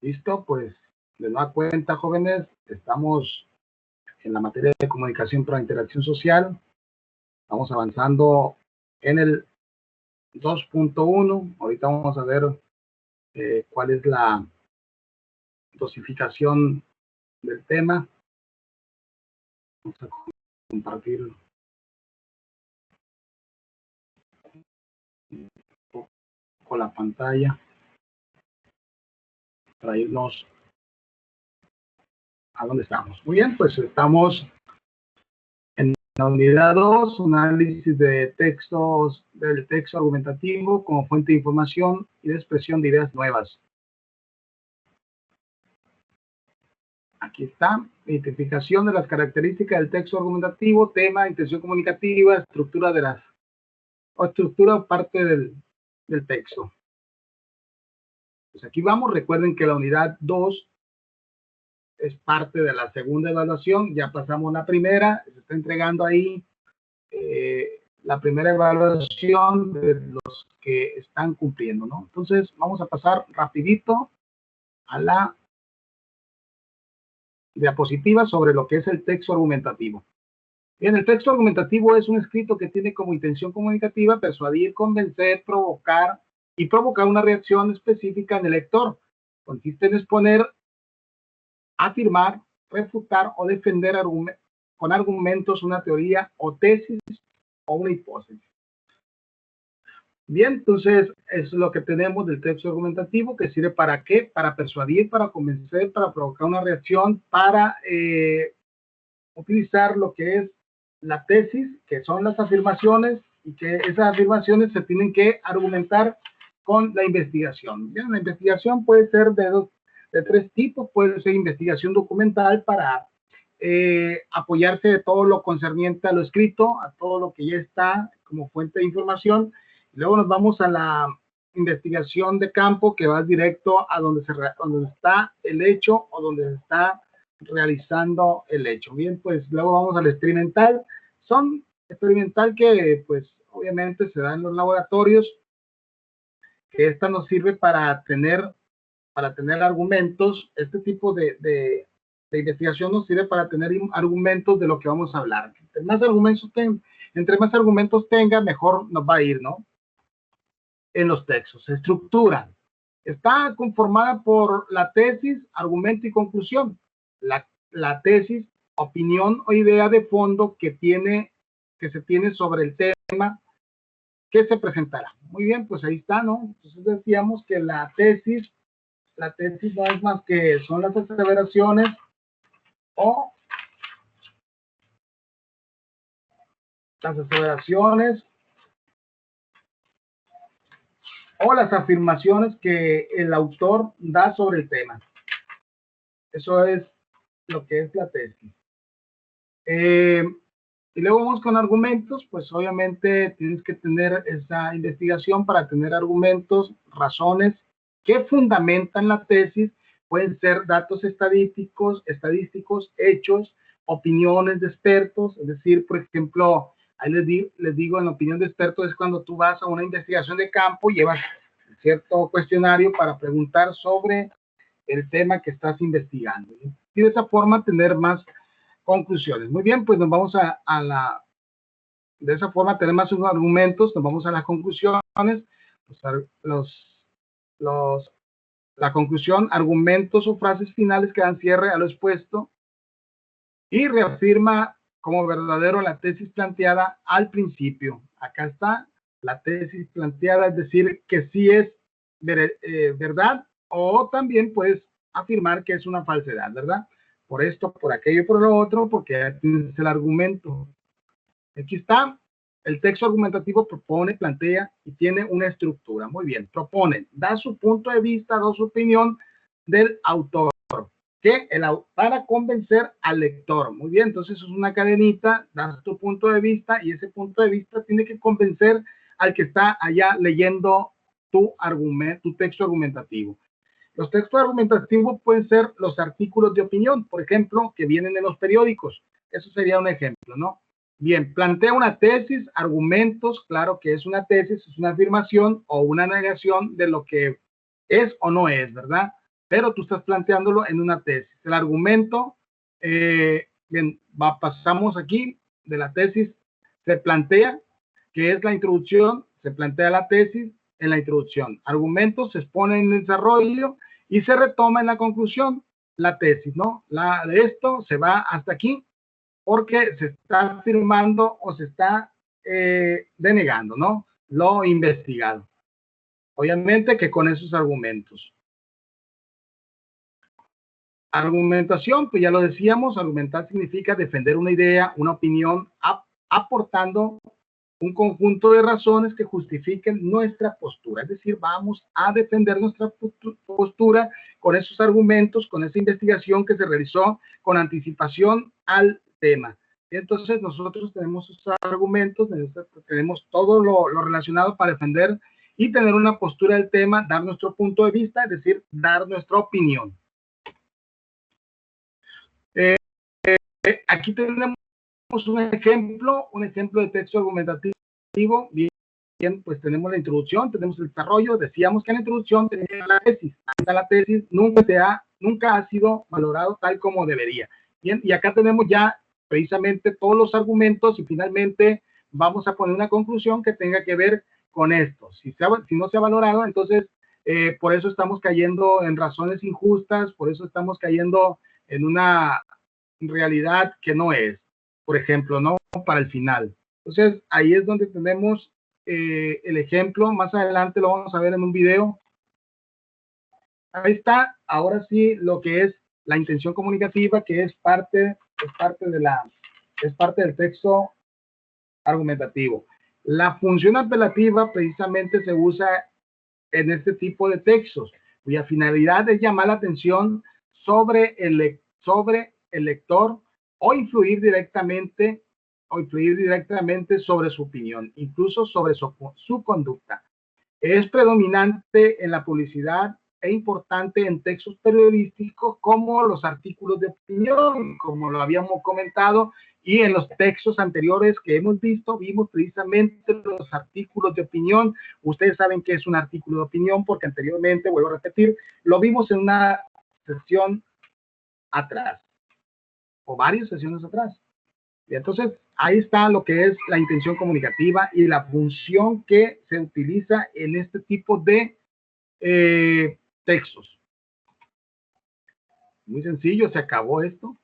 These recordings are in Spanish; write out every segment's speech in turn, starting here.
Listo, pues de nueva cuenta, jóvenes, estamos en la materia de comunicación para interacción social. Vamos avanzando en el 2.1. Ahorita vamos a ver cuál es la dosificación del tema. Vamos a compartir un poco la pantalla para irnos a dónde estamos. Muy bien, pues estamos en la unidad 2, análisis de textos, del texto argumentativo como fuente de información y de expresión de ideas nuevas. Aquí está, identificación de las características del texto argumentativo, tema, intención comunicativa, estructura de las, o estructura o parte del texto. Pues aquí vamos, recuerden que la unidad 2 es parte de la segunda evaluación, ya pasamos la primera, se está entregando ahí la primera evaluación de los que están cumpliendo, ¿no? Entonces vamos a pasar rapidito a la diapositiva sobre lo que es el texto argumentativo. Bien, el texto argumentativo es un escrito que tiene como intención comunicativa persuadir, convencer, provocar y provocar una reacción específica en el lector. Consiste en exponer, afirmar, refutar o defender con argumentos una teoría o tesis o una hipótesis. Bien, entonces es lo que tenemos del texto argumentativo, que sirve para qué, para persuadir, para convencer, para provocar una reacción, para utilizar lo que es la tesis, que son las afirmaciones, y que esas afirmaciones se tienen que argumentar con la investigación. Bien, la investigación puede ser de tres tipos. Puede ser investigación documental para apoyarse de todo lo concerniente a lo escrito, a todo lo que ya está como fuente de información. Luego nos vamos a la investigación de campo, que va directo a donde está el hecho o donde se está realizando el hecho. Bien, pues luego vamos al experimental. Son experimental que pues obviamente se da en los laboratorios, que esta nos sirve para tener argumentos. Este tipo de investigación nos sirve para tener argumentos de lo que vamos a hablar. Entre más argumentos tenga, mejor nos va a ir, ¿no? En los textos. Estructura. Está conformada por la tesis, argumento y conclusión. La tesis, opinión o idea de fondo que se tiene sobre el tema que se presentará. Muy bien, pues ahí está, ¿no? Entonces decíamos que la tesis no es más que son las aseveraciones o las afirmaciones que el autor da sobre el tema. Eso es lo que es la tesis. Y luego vamos con argumentos. Pues obviamente tienes que tener esa investigación para tener argumentos, razones que fundamentan la tesis. Pueden ser datos estadísticos, hechos, opiniones de expertos. Es decir, por ejemplo, ahí les digo, en la opinión de expertos es cuando tú vas a una investigación de campo y llevas cierto cuestionario para preguntar sobre el tema que estás investigando. Y de esa forma tener más conclusiones. Muy bien, pues nos vamos de esa forma tener más argumentos, nos vamos a las conclusiones. La conclusión, argumentos o frases finales que dan cierre a lo expuesto y reafirma como verdadero la tesis planteada al principio. Acá está la tesis planteada, es decir, que sí es verdad, o también puedes afirmar que es una falsedad, ¿verdad? Por esto, por aquello, por lo otro, porque ya tienes el argumento. Aquí está, el texto argumentativo propone, plantea y tiene una estructura. Muy bien, propone, da su punto de vista, da su opinión del autor, para convencer al lector. Muy bien, entonces es una cadenita, das tu punto de vista y ese punto de vista tiene que convencer al que está allá leyendo tu texto argumentativo. Los textos argumentativos pueden ser los artículos de opinión, por ejemplo, que vienen en los periódicos. Eso sería un ejemplo, ¿no? Bien, plantea una tesis, argumentos, claro que es una tesis, es una afirmación o una negación de lo que es o no es, ¿verdad? pero tú estás planteándolo en una tesis. El argumento, bien, pasamos aquí de la tesis, se plantea, que es la introducción, se plantea la tesis en la introducción. Argumentos se exponen en el desarrollo y se retoma en la conclusión la tesis, ¿no? De esto se va hasta aquí porque se está afirmando o se está denegando, ¿no? Lo investigado. Obviamente que con esos argumentos. Argumentación, pues ya lo decíamos, argumentar significa defender una idea, una opinión, aportando un conjunto de razones que justifiquen nuestra postura. Es decir, vamos a defender nuestra postura con esos argumentos, con esa investigación que se realizó con anticipación al tema. Entonces, nosotros tenemos esos argumentos, tenemos todo lo relacionado para defender y tener una postura del tema, dar nuestro punto de vista, es decir, dar nuestra opinión. Aquí tenemos un ejemplo de texto argumentativo. Bien, pues tenemos la introducción, tenemos el desarrollo. Decíamos que en la introducción tenía la tesis. La tesis nunca ha sido valorado tal como debería. Bien, y acá tenemos ya precisamente todos los argumentos y finalmente vamos a poner una conclusión que tenga que ver con esto. Si no se ha valorado, entonces por eso estamos cayendo en razones injustas, por eso estamos cayendo en una realidad que no es, por ejemplo, ¿no? Para el final. Entonces, ahí es donde tenemos el ejemplo. Más adelante lo vamos a ver en un video. Ahí está, ahora sí, lo que es la intención comunicativa, que es parte del texto argumentativo. La función apelativa precisamente se usa en este tipo de textos, cuya finalidad es llamar la atención sobre el lector o influir directamente sobre su opinión, incluso sobre su conducta. Es predominante en la publicidad e importante en textos periodísticos como los artículos de opinión, como lo habíamos comentado, y en los textos anteriores que hemos visto, vimos precisamente los artículos de opinión. Ustedes saben qué es un artículo de opinión porque anteriormente, vuelvo a repetir, lo vimos en una sesión atrás, o varias sesiones atrás. Y entonces, ahí está lo que es la intención comunicativa y la función que se utiliza en este tipo de textos. Muy sencillo, se acabó esto.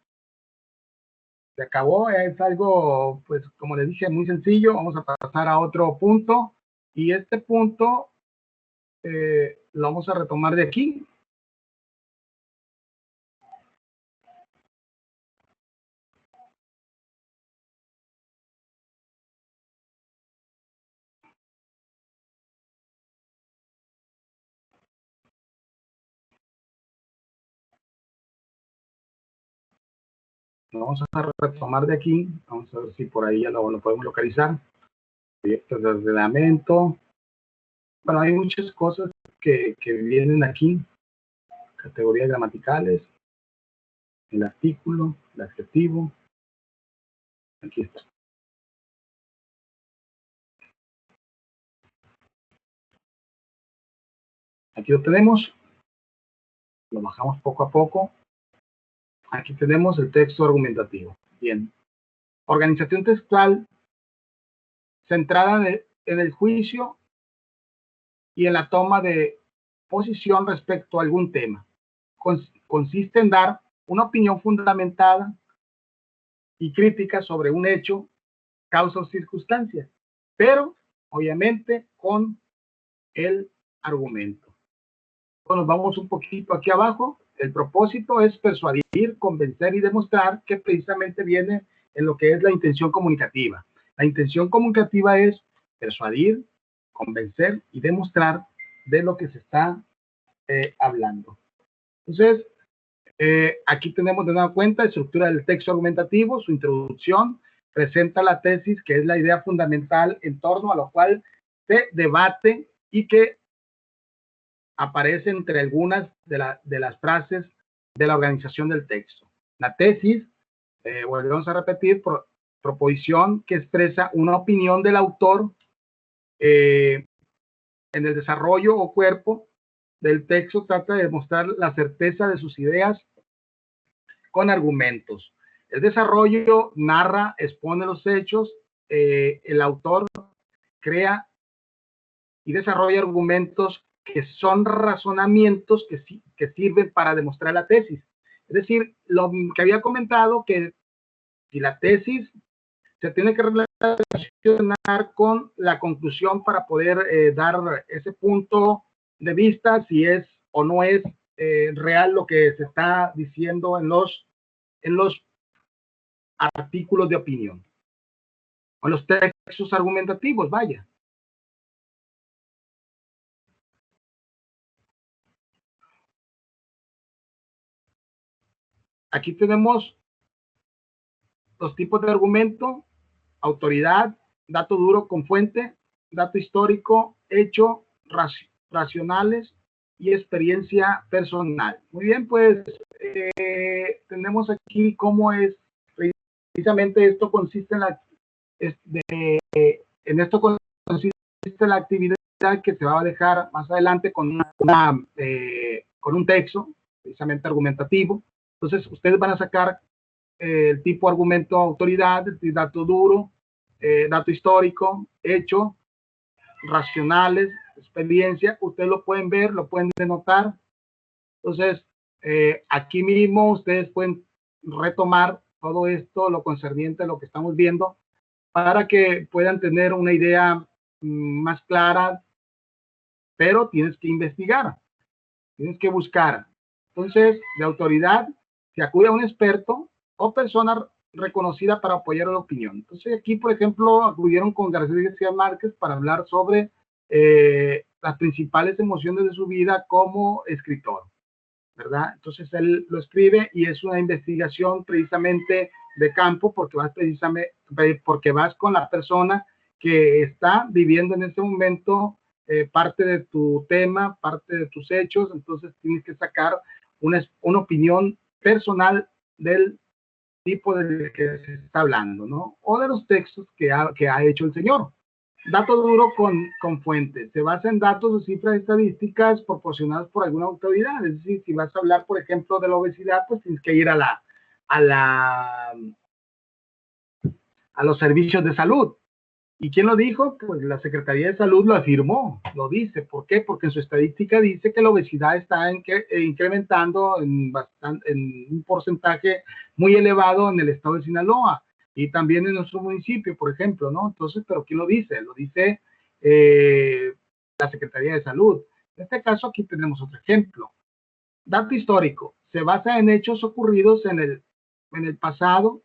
Se acabó, es algo, pues, como les dije, muy sencillo. Vamos a pasar a otro punto. Y este punto lo vamos a retomar de aquí. Lo vamos a retomar de aquí. Vamos a ver si por ahí ya lo podemos localizar. Proyectos de ordenamiento. Bueno, hay muchas cosas que vienen aquí. Categorías gramaticales. El artículo, el adjetivo. Aquí está. Aquí lo tenemos. Lo bajamos poco a poco. Aquí tenemos el texto argumentativo. Bien. Organización textual centrada en el juicio y en la toma de posición respecto a algún tema. Consiste en dar una opinión fundamentada y crítica sobre un hecho, causa o circunstancia, pero obviamente con el argumento. Bueno, nos vamos un poquito aquí abajo. El propósito es persuadir, convencer y demostrar, que precisamente viene en lo que es la intención comunicativa. La intención comunicativa es persuadir, convencer y demostrar de lo que se está hablando. Entonces, aquí tenemos de nueva cuenta estructura del texto argumentativo. Su introducción presenta la tesis, que es la idea fundamental en torno a lo cual se debate y que aparece entre algunas de las frases de la organización del texto. La tesis, volvemos a repetir, proposición que expresa una opinión del autor en el desarrollo o cuerpo del texto trata de demostrar la certeza de sus ideas con argumentos. El desarrollo narra, expone los hechos, el autor crea y desarrolla argumentos que son razonamientos que sirven para demostrar la tesis. Es decir, lo que había comentado, que si la tesis se tiene que relacionar con la conclusión para poder dar ese punto de vista, si es o no es real lo que se está diciendo en los artículos de opinión, o en los textos argumentativos, vaya. Aquí tenemos los tipos de argumento: autoridad, dato duro con fuente, dato histórico, hecho, racionales y experiencia personal. Muy bien, pues tenemos aquí cómo es precisamente esto consiste en esto consiste la actividad que se va a dejar más adelante con con un texto precisamente argumentativo. Entonces ustedes van a sacar el tipo argumento autoridad, el dato duro, dato histórico, hecho, racionales, experiencia. Ustedes lo pueden ver, lo pueden denotar. Entonces, aquí mismo ustedes pueden retomar todo esto, lo concerniente a lo que estamos viendo, para que puedan tener una idea más clara, pero tienes que investigar, tienes que buscar. Entonces, de autoridad, se acude a un experto o persona reconocida para apoyar la opinión. Entonces, aquí, por ejemplo, acudieron con García Márquez para hablar sobre las principales emociones de su vida como escritor, ¿verdad? Entonces, él lo escribe y es una investigación precisamente de campo, porque vas con la persona que está viviendo en ese momento parte de tu tema, parte de tus hechos. Entonces tienes que sacar una opinión personal del tipo de que se está hablando, ¿no? O de los textos que ha hecho el señor. Dato duro con fuentes. Se basa en datos o cifras estadísticas proporcionadas por alguna autoridad. Es decir, si vas a hablar, por ejemplo, de la obesidad, pues tienes que ir a los servicios de salud. ¿Y quién lo dijo? Pues la Secretaría de Salud lo afirmó, lo dice. ¿Por qué? Porque en su estadística dice que la obesidad está incrementando en un porcentaje muy elevado en el estado de Sinaloa y también en nuestro municipio, por ejemplo, ¿no? Entonces, ¿pero quién lo dice? Lo dice la Secretaría de Salud. En este caso, aquí tenemos otro ejemplo. Dato histórico. Se basa en hechos ocurridos en el pasado,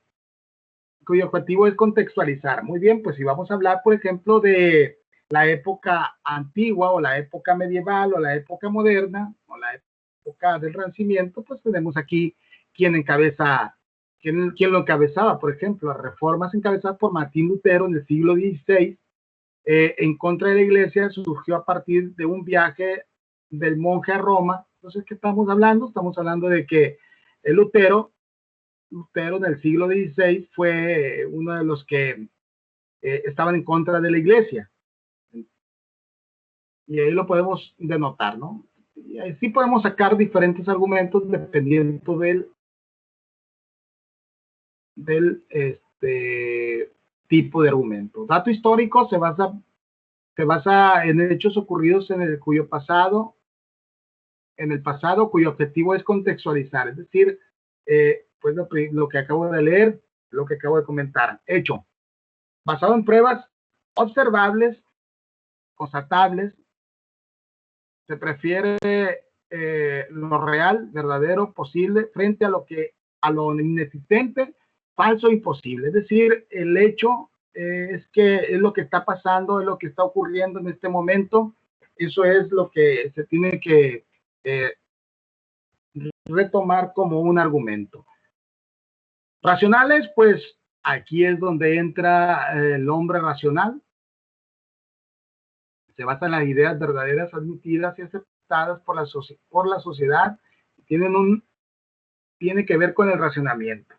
cuyo objetivo es contextualizar. Muy bien, pues si vamos a hablar, por ejemplo, de la época antigua o la época medieval o la época moderna o la época del Renacimiento, pues tenemos aquí quién lo encabezaba. Por ejemplo, las reformas encabezadas por Martín Lutero en el siglo XVI en contra de la iglesia surgió a partir de un viaje del monje a Roma. Entonces, ¿qué estamos hablando? Estamos hablando de que el Lutero en el siglo XVI fue uno de los que estaban en contra de la iglesia. Y ahí lo podemos denotar, ¿no? Y ahí sí podemos sacar diferentes argumentos dependiendo del tipo de argumento. Dato histórico se basa en hechos ocurridos en el pasado, cuyo objetivo es contextualizar, es decir, pues lo que acabo de leer, lo que acabo de comentar. Hecho, basado en pruebas observables, constatables, se prefiere lo real, verdadero, posible, frente a lo inexistente, falso, imposible. Es decir, el hecho es que es lo que está pasando, es lo que está ocurriendo en este momento. Eso es lo que se tiene que retomar como un argumento. Racionales, pues aquí es donde entra el hombre racional. Se basa en las ideas verdaderas admitidas y aceptadas por la sociedad. Tiene que ver con el racionamiento.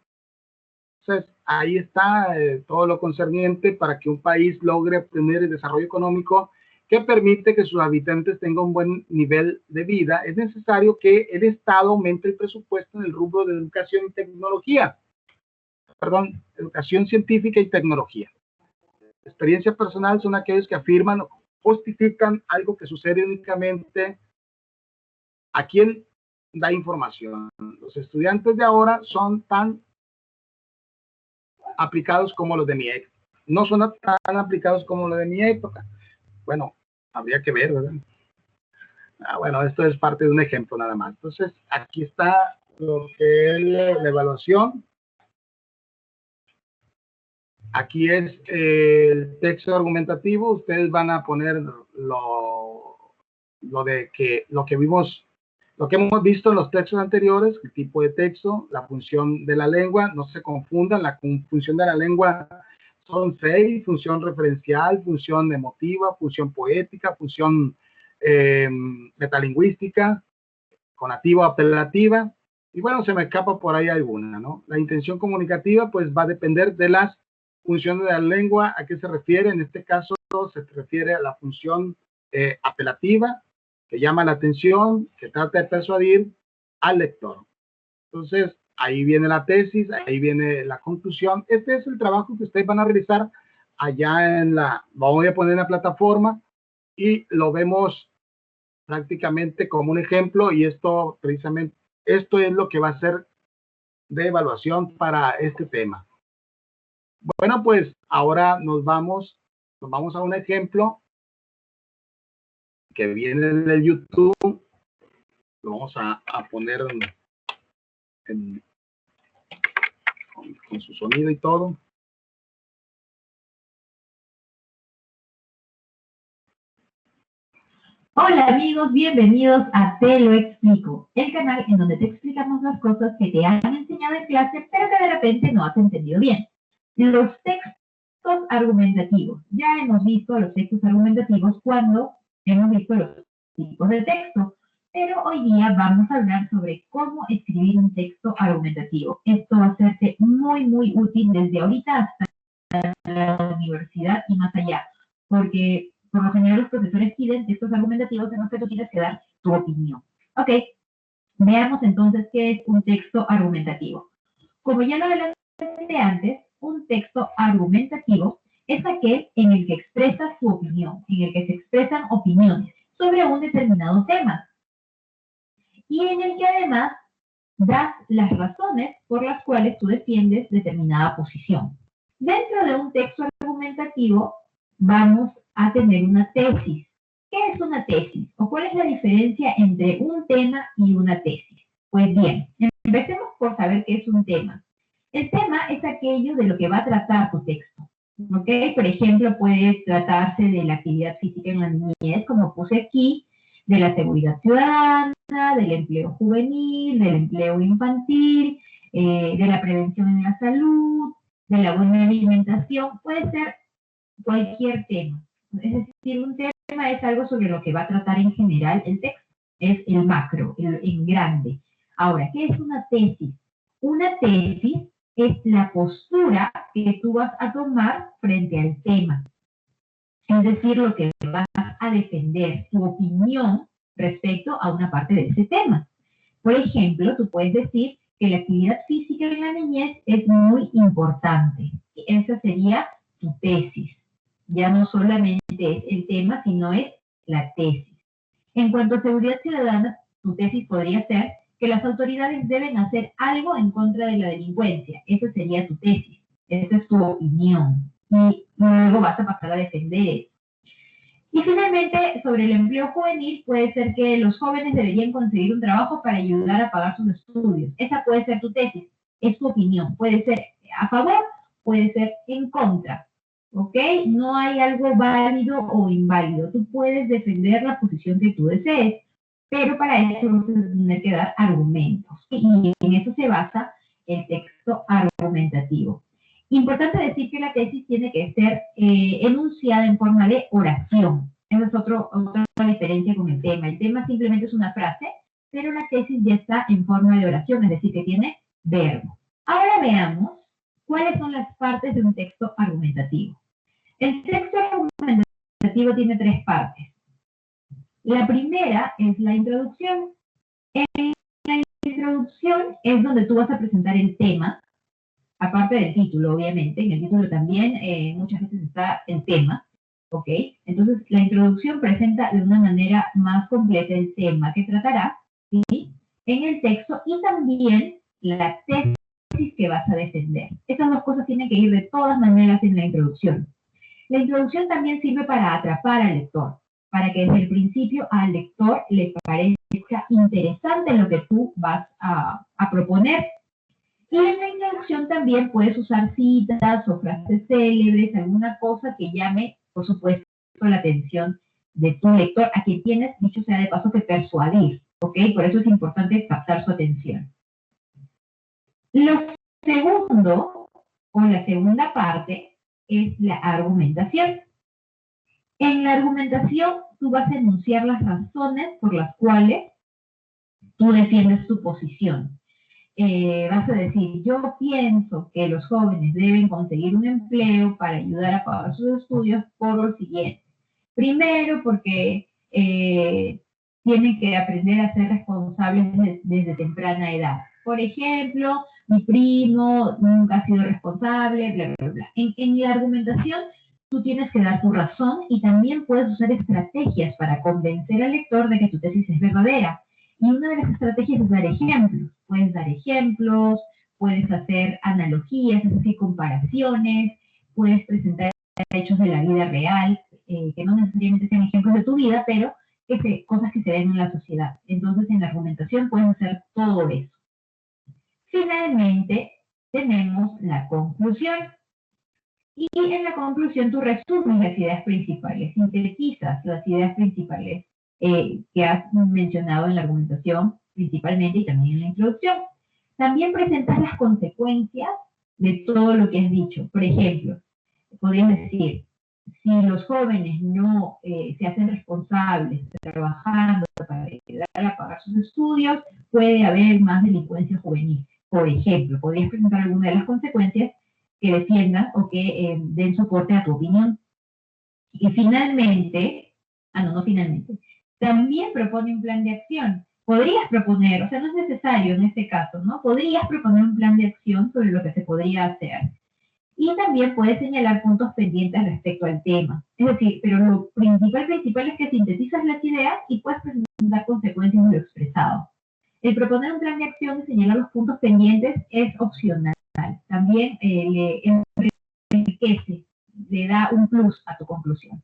Entonces, ahí está todo lo concerniente para que un país logre obtener el desarrollo económico que permite que sus habitantes tengan un buen nivel de vida, es necesario que el Estado aumente el presupuesto en el rubro de educación y tecnología. Perdón, educación científica y tecnología. Experiencia personal son aquellos que afirman o justifican algo que sucede únicamente a quien da información. Los estudiantes de ahora son tan aplicados como los de mi época. No son tan aplicados como los de mi época. Bueno, habría que ver, ¿verdad? Bueno, esto es parte de un ejemplo nada más. Entonces, aquí está lo que es la evaluación. Aquí es el texto argumentativo. Ustedes van a poner lo que vimos, lo que hemos visto en los textos anteriores, el tipo de texto, la función de la lengua. No se confundan, la función de la lengua son 6: función referencial, función emotiva, función poética, función metalingüística, conativa, apelativa, y bueno, se me escapa por ahí alguna, ¿no? La intención comunicativa pues va a depender de las funciones de la lengua. ¿A qué se refiere? En este caso se refiere a la función apelativa, que llama la atención, que trata de persuadir al lector. Entonces, ahí viene la tesis, ahí viene la conclusión. Este es el trabajo que ustedes van a realizar allá voy a poner en la plataforma y lo vemos prácticamente como un ejemplo, y esto precisamente, esto es lo que va a ser de evaluación para este tema. Bueno, pues ahora nos vamos a un ejemplo que viene del YouTube. Lo vamos a poner con su sonido y todo. Hola amigos, bienvenidos a Te lo explico, el canal en donde te explicamos las cosas que te han enseñado en clase, pero que de repente no has entendido bien. Los textos argumentativos. Ya hemos visto los textos argumentativos cuando hemos visto los tipos de texto, pero hoy día vamos a hablar sobre cómo escribir un texto argumentativo. Esto va a hacerte muy, muy útil desde ahorita hasta la universidad y más allá, porque por lo general los profesores piden textos argumentativos en los que tú tienes que dar tu opinión. Ok, veamos entonces qué es un texto argumentativo. Como ya lo adelanté antes, un texto argumentativo es aquel en el que expresas tu opinión, en el que se expresan opiniones sobre un determinado tema y en el que además das las razones por las cuales tú defiendes determinada posición. Dentro de un texto argumentativo vamos a tener una tesis. ¿Qué es una tesis? ¿O cuál es la diferencia entre un tema y una tesis? Pues bien, empecemos por saber qué es un tema. El tema es aquello de lo que va a tratar tu texto. ¿Ok? Por ejemplo, puede tratarse de la actividad física en la niñez, como puse aquí, de la seguridad ciudadana, del empleo juvenil, del empleo infantil, de la prevención en la salud, de la buena alimentación. Puede ser cualquier tema. Es decir, un tema es algo sobre lo que va a tratar en general el texto. Es el macro, en grande. Ahora, ¿qué es una tesis? Una tesis es la postura que tú vas a tomar frente al tema. Es decir, lo que vas a defender, tu opinión respecto a una parte de ese tema. Por ejemplo, tú puedes decir que la actividad física en la niñez es muy importante. Esa sería tu tesis. Ya no solamente es el tema, sino es la tesis. En cuanto a seguridad ciudadana, tu tesis podría ser que las autoridades deben hacer algo en contra de la delincuencia. Esa sería tu tesis. Esa es tu opinión. Y luego vas a pasar a defender eso. Y finalmente, sobre el empleo juvenil, puede ser que los jóvenes deberían conseguir un trabajo para ayudar a pagar sus estudios. Esa puede ser tu tesis, es tu opinión. Puede ser a favor, puede ser en contra. ¿Ok? No hay algo válido o inválido. Tú puedes defender la posición que tú desees, pero para eso vas a tener que dar argumentos. Y en eso se basa el texto argumentativo. Importante decir que la tesis tiene que ser enunciada en forma de oración. Esa es otra diferencia con el tema. El tema simplemente es una frase, pero la tesis ya está en forma de oración, es decir, que tiene verbo. Ahora veamos cuáles son las partes de un texto argumentativo. El texto argumentativo argumentativo tiene tres partes. La primera es la introducción. En la introducción es donde tú vas a presentar el tema, aparte del título, obviamente. En el título también muchas veces está el tema, ¿ok? Entonces, la introducción presenta de una manera más completa el tema que tratará, ¿sí? En el texto, y también la tesis que vas a defender. Estas dos cosas tienen que ir de todas maneras en la introducción. La introducción también sirve para atrapar al lector, para que desde el principio al lector le parezca interesante lo que tú vas a proponer. Y en la introducción también puedes usar citas o frases célebres, alguna cosa que llame, por supuesto, la atención de tu lector, a quien tienes, dicho sea de paso, que persuadir, ¿ok? Por eso es importante captar su atención. Lo segundo, o la segunda parte, es la argumentación. En la argumentación, tú vas a enunciar las razones por las cuales tú defiendes tu posición. Vas a decir, yo pienso que los jóvenes deben conseguir un empleo para ayudar a pagar sus estudios por lo siguiente. Primero, porque tienen que aprender a ser responsables desde temprana edad. Por ejemplo, mi primo nunca ha sido responsable, bla, bla, bla. En la argumentación, tú tienes que dar tu razón y también puedes usar estrategias para convencer al lector de que tu tesis es verdadera. Y una de las estrategias es dar ejemplos. Puedes dar ejemplos, puedes hacer analogías, es decir, comparaciones, puedes presentar hechos de la vida real, que no necesariamente sean ejemplos de tu vida, pero cosas que se ven en la sociedad. Entonces, en la argumentación puedes hacer todo eso. Finalmente, tenemos la conclusión. Y en la conclusión tú resumes las ideas principales, sintetizas las ideas principales que has mencionado en la argumentación principalmente y también en la introducción. También presentas las consecuencias de todo lo que has dicho. Por ejemplo, podrías decir, si los jóvenes no se hacen responsables trabajando para ayudar a pagar sus estudios, puede haber más delincuencia juvenil. Por ejemplo, podrías presentar alguna de las consecuencias que defiendan o que den soporte a tu opinión. Y finalmente, también propone un plan de acción. Podrías proponer, o sea, no es necesario en este caso, ¿no? Podrías proponer un plan de acción sobre lo que se podría hacer. Y también puedes señalar puntos pendientes respecto al tema. Es decir, pero lo principal es que sintetizas las ideas y puedes presentar consecuencias de lo expresado. El proponer un plan de acción y señalar los puntos pendientes es opcional. También le enriquece, le da un plus a tu conclusión.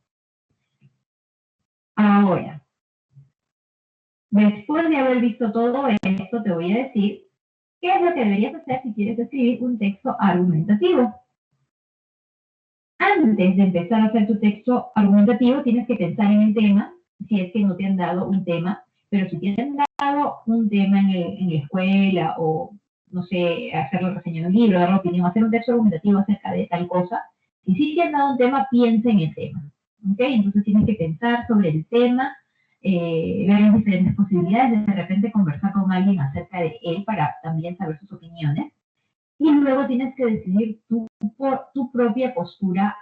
Ahora, después de haber visto todo esto, te voy a decir qué es lo que deberías hacer si quieres escribir un texto argumentativo. Antes de empezar a hacer tu texto argumentativo, tienes que pensar en el tema, si es que no te han dado un tema, pero si te han dado un tema en la escuela o, no sé, hacer la reseña de un libro, dar la opinión, hacer un texto argumentativo acerca de tal cosa, y si te han dado un tema, piensa en el tema. ¿Ok? Entonces tienes que pensar sobre el tema, ver las diferentes posibilidades, de repente conversar con alguien acerca de él para también saber sus opiniones. Y luego tienes que decidir tu propia postura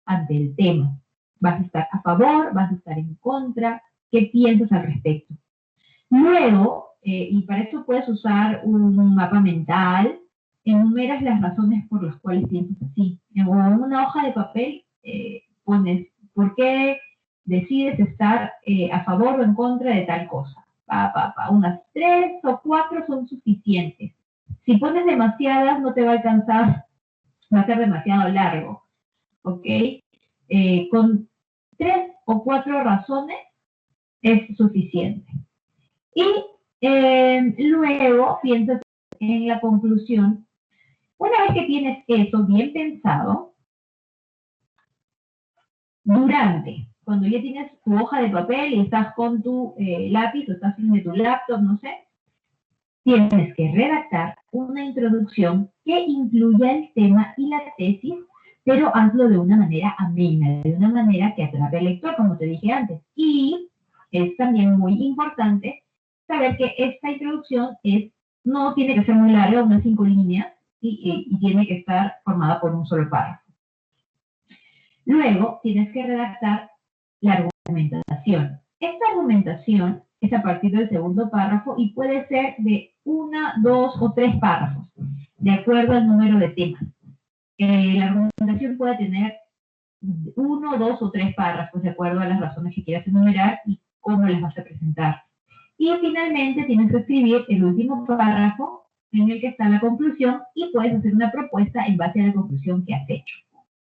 ante el tema. ¿Vas a estar a favor? ¿Vas a estar en contra? ¿Qué piensas al respecto? Luego, y para esto puedes usar un mapa mental, enumeras las razones por las cuales piensas así. En una hoja de papel pones por qué decides estar a favor o en contra de tal cosa. Unas 3 o 4 son suficientes. Si pones demasiadas, no te va a alcanzar, va a ser demasiado largo, ¿ok? Con 3 o 4 razones es suficiente. Y luego piensas en la conclusión. Una vez que tienes eso bien pensado, cuando ya tienes tu hoja de papel y estás con tu lápiz o estás en tu laptop, no sé, tienes que redactar una introducción que incluya el tema y la tesis, pero hazlo de una manera amena, de una manera que atrape al lector, como te dije antes. Y es también muy importante saber que esta introducción no tiene que ser muy larga, unas 5 líneas, y tiene que estar formada por un solo párrafo. Luego tienes que redactar la argumentación. Esta argumentación es a partir del segundo párrafo y puede ser de 1, 2 o 3 párrafos, de acuerdo al número de temas. La argumentación puede tener 1, 2 o 3 párrafos, de acuerdo a las razones que quieras enumerar y cómo las vas a presentar. Y finalmente tienes que escribir el último párrafo en el que está la conclusión y puedes hacer una propuesta en base a la conclusión que has hecho.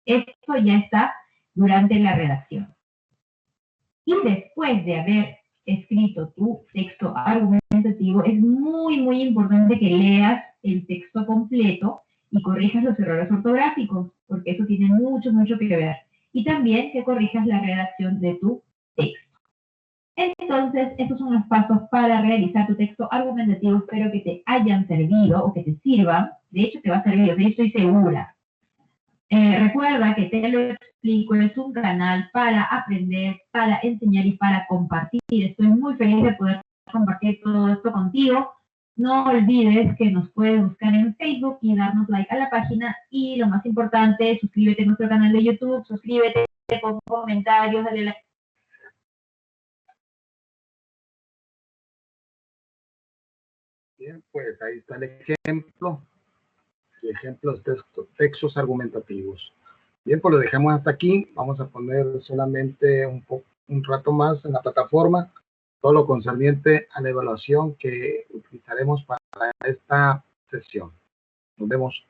Esto ya está durante la redacción. Y después de haber escrito tu texto argumentativo, es muy importante que leas el texto completo y corrijas los errores ortográficos, porque eso tiene mucho que ver. Y también que corrijas la redacción de tu texto. Entonces, estos son los pasos para realizar tu texto argumentativo. Espero que te hayan servido o que te sirvan. De hecho, te va a servir, yo estoy segura. Recuerda que Te lo explico, es un canal para aprender, para enseñar y para compartir. Estoy muy feliz de poder compartir todo esto contigo. No olvides que nos puedes buscar en Facebook y darnos like a la página. Y lo más importante, suscríbete a nuestro canal de YouTube, suscríbete con comentarios, dale like. Bien, pues ahí está el ejemplo. Ejemplos de textos argumentativos. Bien, pues lo dejamos hasta aquí. Vamos a poner solamente un rato más en la plataforma todo lo concerniente a la evaluación que utilizaremos para esta sesión. Nos vemos.